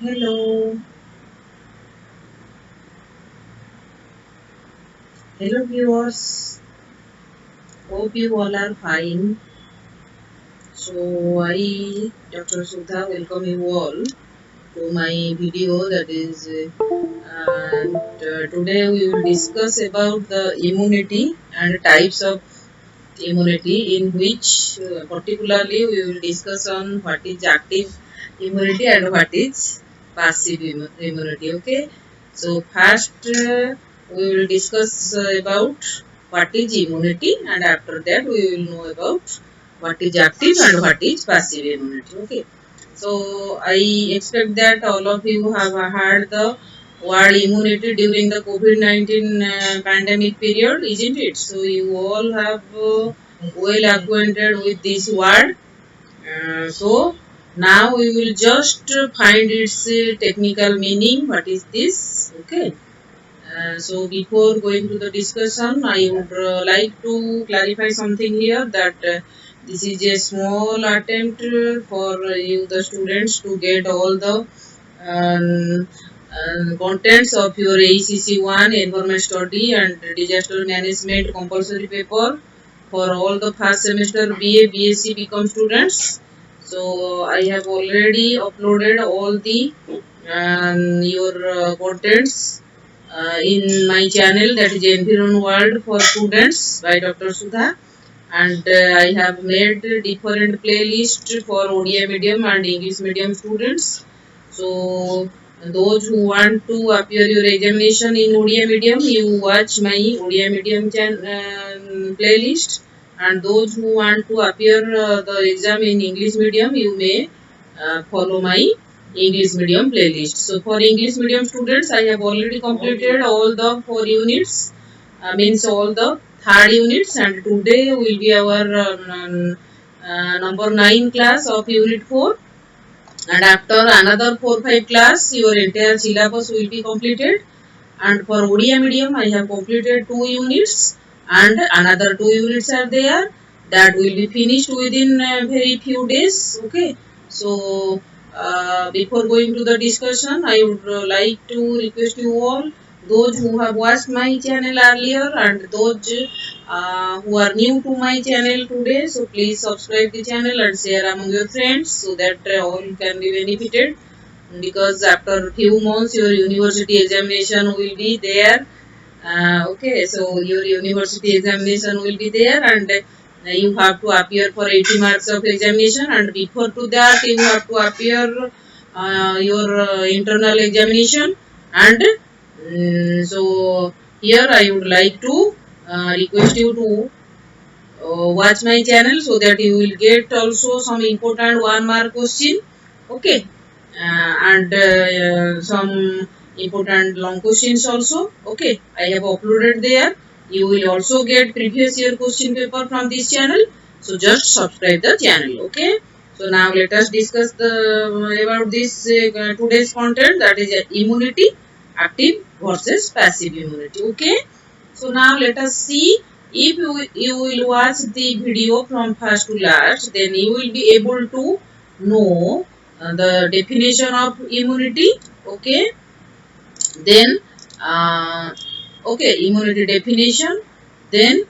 Hello, hello viewers. Hope you all are fine. So I, Dr. Sudha, welcome you all to my video. That is, and today we will discuss about the immunity and types of immunity, in which particularly we will discuss on what is active immunity and what is passive immunity. Okay, so first we will discuss about what is immunity, and after that we will know about what is active and what is passive immunity. Okay, so I expect that all of you have heard the word immunity during the COVID-19 pandemic period, isn't it? So you all have well acquainted with this word. So now we will just find its technical meaning. What is this? Okay. So before going to the discussion, I would like to clarify something here, that this is a small attempt for you, the students, to get all the contents of your AECC1 Environment Study and Disaster Management compulsory paper for all the first semester BA, B.Sc, BCom students. So I have already uploaded all the your contents in my channel, that is Environ World for Students by Dr. Sudha, and I have made different playlists for ODI medium and English medium students. So those who want to appear your examination in ODI medium, you watch my ODI medium playlist, and those who want to appear the exam in English medium, you may follow my English medium playlist. So for English medium students, I have already completed all the 4 units, means all the third units, and today will be our number 9 class of unit 4, and after another 4-5 class your entire syllabus will be completed. And for ODI medium, I have completed 2 units, and another 2 units are there that will be finished within very few days. Okay, so before going to the discussion, I would like to request you all, those who have watched my channel earlier and those who are new to my channel today, so please subscribe the channel and share among your friends, so that all can be benefited, because after few months your university examination will be there. Okay, so your university examination will be there, and you have to appear for 80 marks of examination, and before to that you have to appear your internal examination. And so here I would like to request you to watch my channel, so that you will get also some important 1 mark question. Okay, and some important long questions also. Okay, I have uploaded there. You will also get previous year question paper from this channel, so just subscribe the channel. Okay, so now let us discuss the about this today's content, that is immunity, active versus passive immunity. Okay, so now let us see. If you will watch the video from first to last, then you will be able to know the definition of immunity. Okay, then okay, immunity definition, then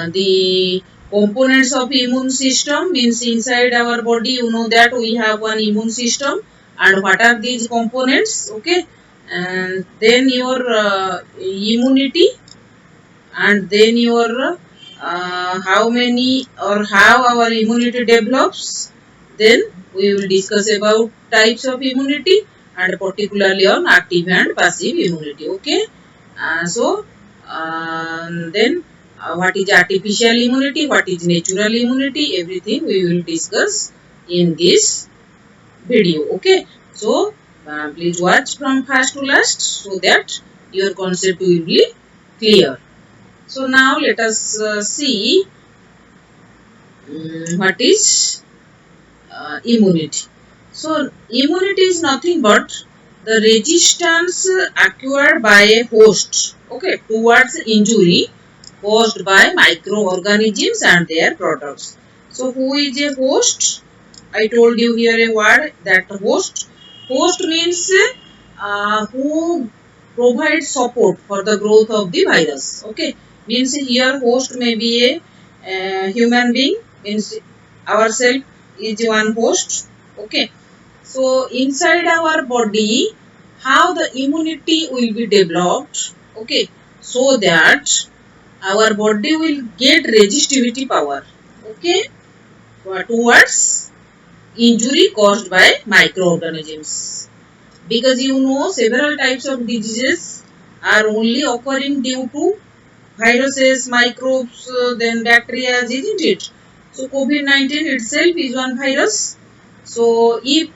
the components of immune system, means inside our body you know that we have one immune system, and what are these components. Okay, and then your immunity, and then your how many or how our immunity develops. Then we will discuss about types of immunity, and particularly on active and passive immunity. Okay, so then what is artificial immunity, what is natural immunity, everything we will discuss in this video. Okay, so please watch from first to last, so that your concept will be clear. So now let us see what is immunity. So immunity is nothing but the resistance acquired by a host, okay, towards injury caused by microorganisms and their products. So who is a host? I told you here a word, that host. Host means who provides support for the growth of the virus. Okay, means here host may be a human being, means ourself is one host. Okay, so inside our body, how the immunity will be developed. Okay, so that our body will get resistivity power. Okay, towards injury caused by microorganisms, because you know several types of diseases are only occurring due to viruses, microbes, then bacteria, isn't it? So COVID-19 itself is one virus. So if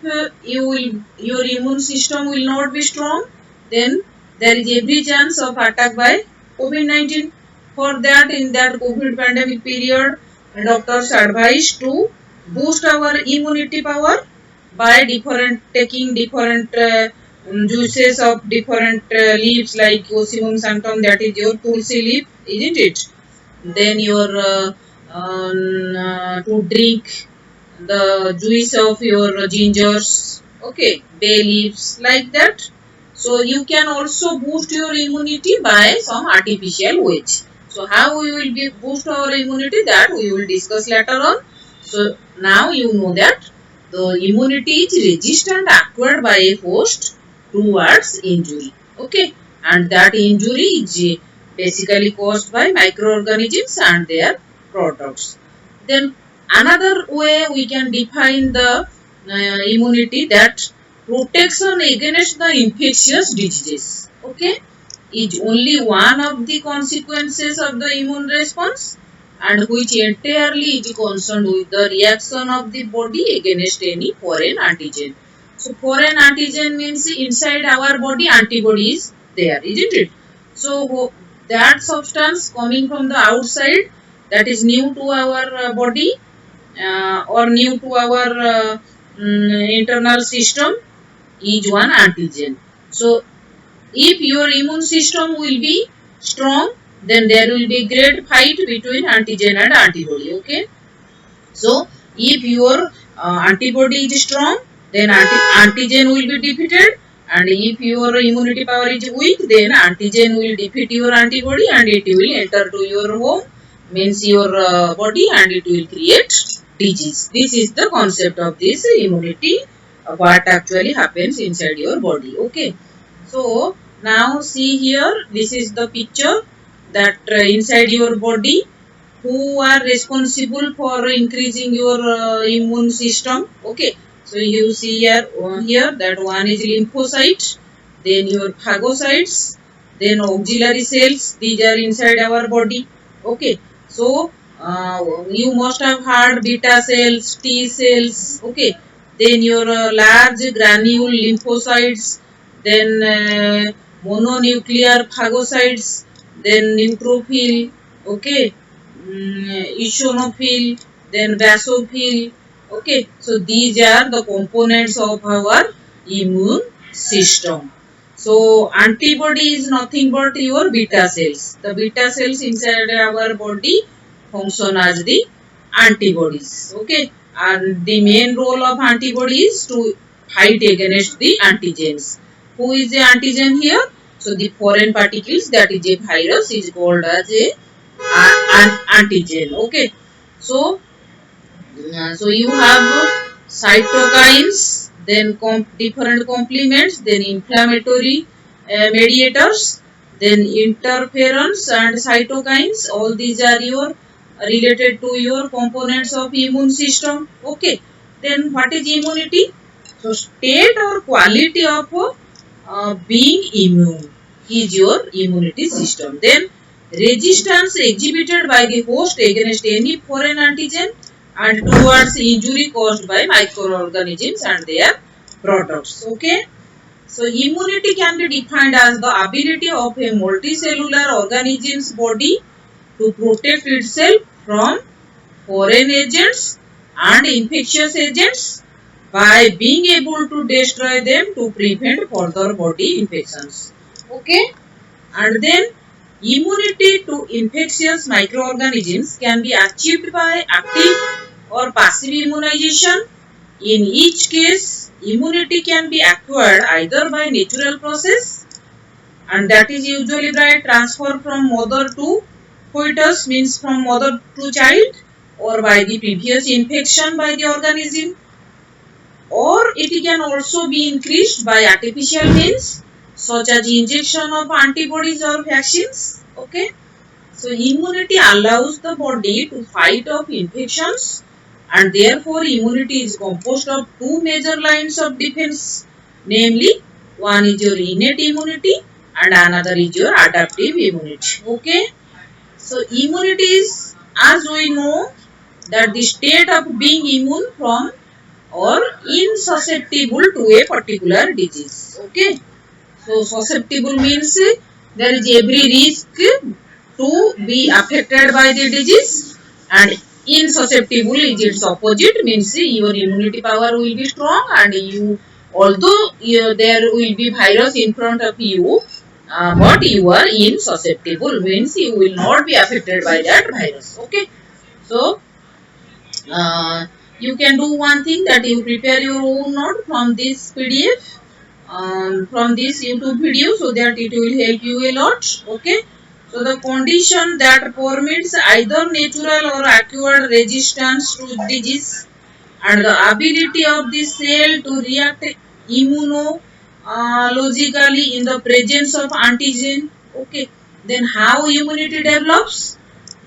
your immune system will not be strong, then there is every chance of attack by COVID-19. For that, in that COVID pandemic period, doctors advise to boost our immunity power by different taking different juices of different leaves like Osimum sanctum, that is your tulsi leaf, isn't it? Then your to drink the juice of your gingers, okay, bay leaves, like that. So you can also boost your immunity by some artificial ways. So how we will boost our immunity, that we will discuss later on. So now you know that the immunity is resistant acquired by a host towards injury. Okay, and that injury is basically caused by microorganisms and their products. Then another way we can define the immunity, that protection against the infectious diseases. Okay, is only one of the consequences of the immune response, and which entirely is concerned with the reaction of the body against any foreign antigen. So foreign antigen means inside our body antibody is there, isn't it? So that substance coming from the outside, that is new to our body or new to our internal system, is one antigen. So if your immune system will be strong, then there will be great fight between antigen and antibody. Okay, so if your antibody is strong, then antigen will be defeated, and if your immunity power is weak, then antigen will defeat your antibody and it will enter to your home, means your body, and it will create disease. This is the concept of this immunity, what actually happens inside your body. Okay, so now see here, this is the picture that inside your body, who are responsible for increasing your immune system. Okay, so you see here that one is lymphocyte, then your phagocytes, then auxiliary cells, these are inside our body. Okay, so you must have heard beta cells, T cells. Okay, then your large granule lymphocytes, then mononuclear phagocytes, then neutrophil. Okay, eosinophil, then basophil. Okay, so these are the components of our immune system. So antibody is nothing but your beta cells. The beta cells inside our body function as the antibodies. Okay, and the main role of antibody is to fight against the antigens. Who is the antigen here? So the foreign particles, that is a virus, is called as a antigen. Okay, so so you have cytokines, then different complements, then inflammatory mediators, then interferons and cytokines. All these are your related to your components of immune system. Okay, then what is immunity? So state or quality of being immune is your immunity system. Then resistance exhibited by the host against any foreign antigen and towards injury caused by microorganisms and their products. Okay, so immunity can be defined as the ability of a multicellular organism's body to protect itself from foreign agents and infectious agents by being able to destroy them to prevent further body infections. Okay, and then immunity to infectious microorganisms can be achieved by active or passive immunization, In each case, immunity can be acquired either by natural process, and that is usually by transfer from mother to fetus, means from mother to child, or by the previous infection by the organism, or it can also be increased by artificial means such as injection of antibodies or vaccines. Okay, so immunity allows the body to fight off infections, and therefore immunity is composed of two major lines of defense, namely one is your innate immunity and another is your adaptive immunity. Okay, so immunity is, as we know, that the state of being immune from or insusceptible to a particular disease. Okay, so susceptible means there is every risk to be affected by the disease, and insusceptible is its opposite, means your immunity power will be strong, and you, although there will be virus in front of you, but you are insusceptible, means you will not be affected by that virus. Okay, so you can do one thing, that you prepare your own note from this PDF, from this YouTube video, so that it will help you a lot. Okay, so the condition that permits either natural or acquired resistance to disease, and the ability of the cell to react immunologically in the presence of antigen. Okay, then how immunity develops?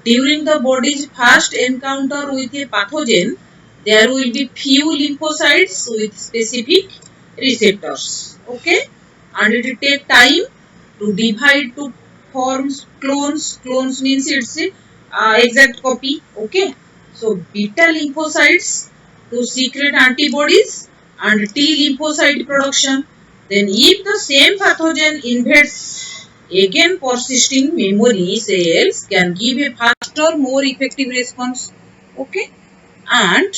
During the body's first encounter with a pathogen, there will be few lymphocytes with specific receptors. Okay, and it will take time to divide to form clones. Clones means it's a exact copy. Okay, so beta lymphocytes to secrete antibodies and T lymphocyte production. Then, if the same pathogen invades, again persisting memory cells can give a faster, more effective response. Okay, and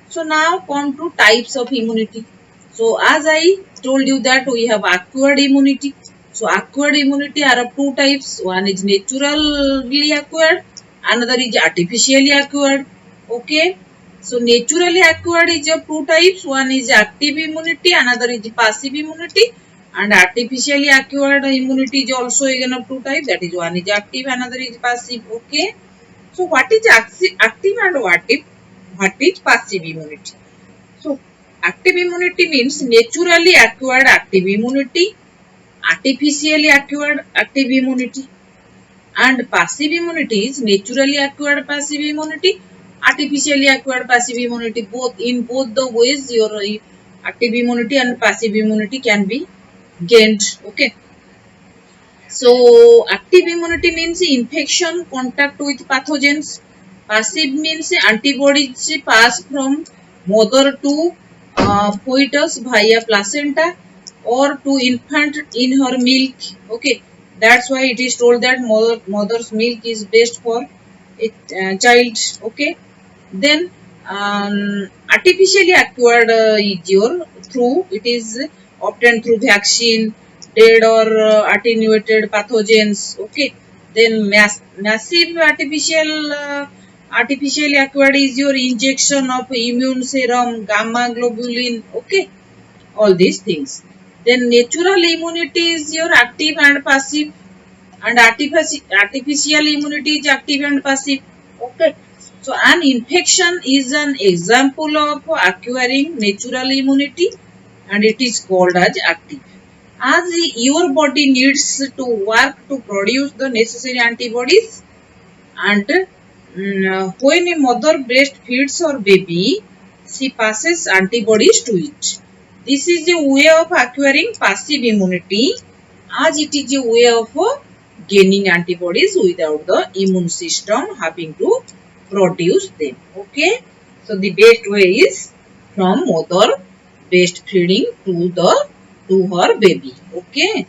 so now come to types of immunity. So as I told you that we have acquired immunity. So acquired immunity are of two types. One is naturally acquired, another is artificially acquired. Okay, so naturally acquired is of two types. One is active immunity, another is passive immunity, and artificially acquired immunity is also again of two types. That is, one is active, another is passive. Okay, so what is active and what is passive immunity? So active immunity means naturally acquired active immunity, artificially acquired active immunity, and passive immunity is naturally acquired passive immunity, artificially acquired passive immunity. Both, in both the ways, your active immunity and passive immunity can be gained. Okay, so active immunity means infection contact with pathogens. Passive means antibodies pass from mother to fetus via placenta or to infant in her milk. Okay, that's why it is told that mother's milk is best for a child. Okay, then artificially acquired is your through, it is obtained through vaccine, dead or attenuated pathogens. Okay, then massive artificially acquired is your injection of immune serum, gamma globulin. Okay, all these things. Then natural immunity is your active and passive, and artificial immunity is active and passive. Okay, so an infection is an example of acquiring natural immunity, and it is called as active, as your body needs to work to produce the necessary antibodies, and when a mother breastfeeds her baby, she passes antibodies to it. This is a way of acquiring passive immunity, as it is a way of gaining antibodies without the immune system having to produce them. Okay, so the best way is from mother breastfeeding to her baby. Okay,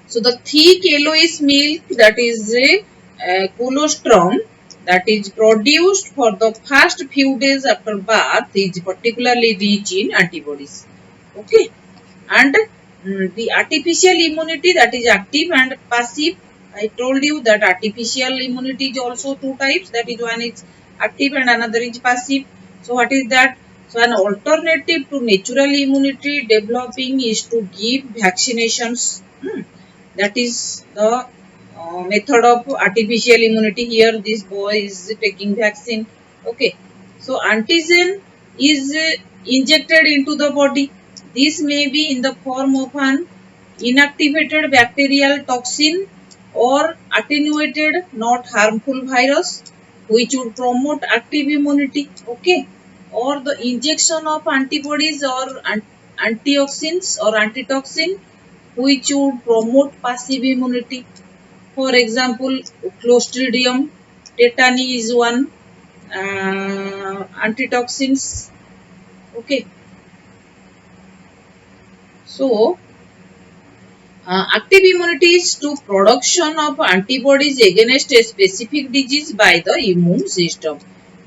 so the thick yellowish milk, that is colostrum, that is produced for the first few days after birth, is particularly rich in antibodies. Okay, and the artificial immunity, that is active and passive. I told you that artificial immunity is also two types, that is, one is active and another is passive. So what is that? So an alternative to natural immunity developing is to give vaccinations. That is the method of artificial immunity. Here this boy is taking vaccine. Okay. So antigen is injected into the body. This may be in the form of an inactivated bacterial toxin or attenuated not harmful virus which would promote active immunity. Okay. Or the injection of antibodies or antioxidants or antitoxin which would promote passive immunity. For example, Clostridium tetani is one antitoxins. Okay, so active immunity is to production of antibodies against a specific disease by the immune system.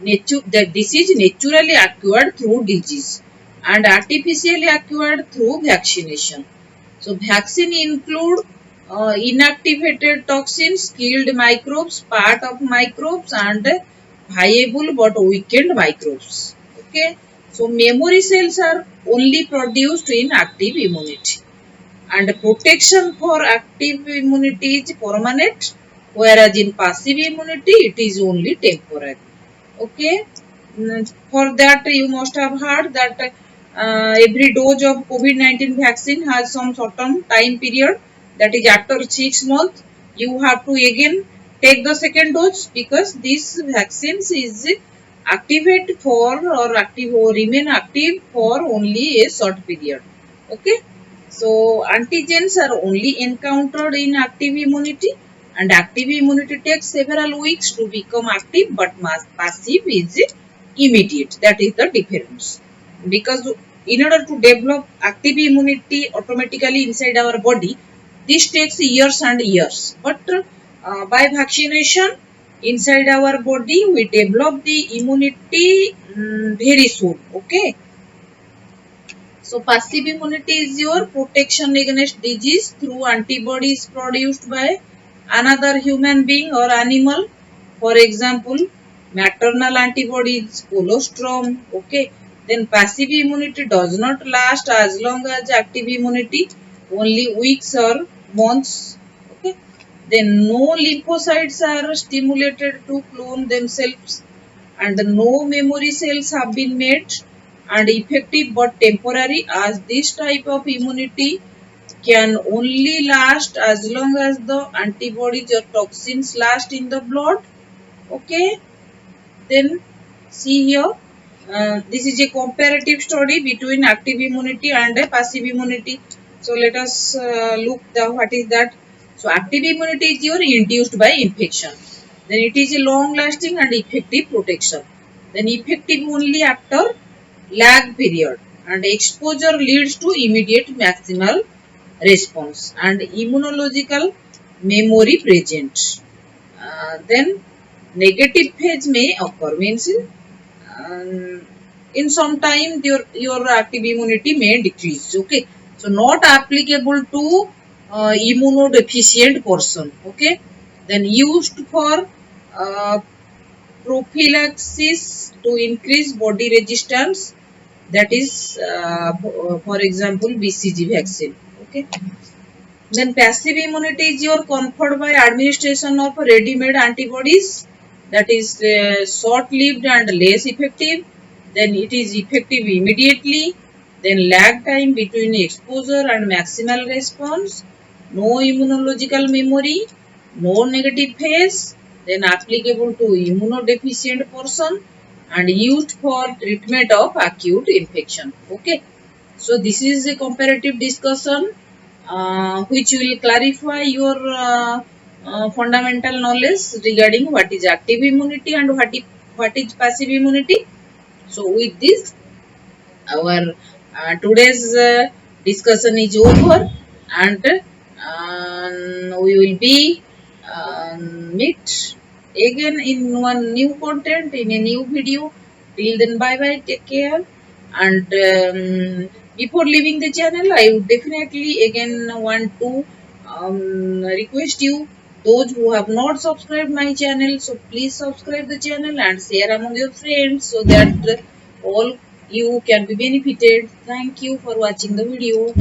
This is naturally acquired through disease and artificially acquired through vaccination. So vaccine include inactivated toxins, killed microbes, part of microbes and viable but weakened microbes. Okay. So memory cells are only produced in active immunity and protection for active immunity is permanent whereas in passive immunity it is only temporary. Okay. For that you must have heard that every dose of COVID-19 vaccine has some certain time period, that is after 6 months you have to again take the second dose because this vaccines is activate for or active or remain active for only a short period. Okay. So antigens are only encountered in active immunity and active immunity takes several weeks to become active but passive is immediate. That is the difference. Because in order to develop active immunity automatically inside our body, this takes years and years. But by vaccination inside our body, we develop the immunity very soon. Okay. So passive immunity is your protection against disease through antibodies produced by another human being or animal. For example, maternal antibodies, colostrum. Okay. Then passive immunity does not last as long as active immunity, only weeks or months. Okay. Then no lymphocytes are stimulated to clone themselves and no memory cells have been made and effective but temporary as this type of immunity can only last as long as the antibodies or toxins last in the blood. Okay. Then see here, this is a comparative study between active immunity and passive immunity. So let us look the what is that. So active immunity is your induced by infection. Then it is a long lasting and effective protection. Then effective only after lag period and exposure leads to immediate maximal response and immunological memory present. Then negative phase may occur, means um, in some time your active immunity may decrease. Okay, so not applicable to immunodeficient person. Okay, then used for uh, prophylaxis to increase body resistance, that is for example BCG vaccine. Okay. Then passive immunity is your conferred by administration of ready-made antibodies, that is short-lived and less effective. Then it is effective immediately. Then lag time between exposure and maximal response. No immunological memory. No negative phase. Then applicable to immunodeficient person and used for treatment of acute infection. Okay. So this is a comparative discussion which will clarify your fundamental knowledge regarding what is active immunity and what is passive immunity. So with this, our today's discussion is over and we will be meet again in one new content in a new video. Till then, bye bye, take care. And before leaving the channel, I would definitely again want to request you, those who have not subscribed my channel, so please subscribe the channel and share among your friends so that all you can be benefited. Thank you for watching the video.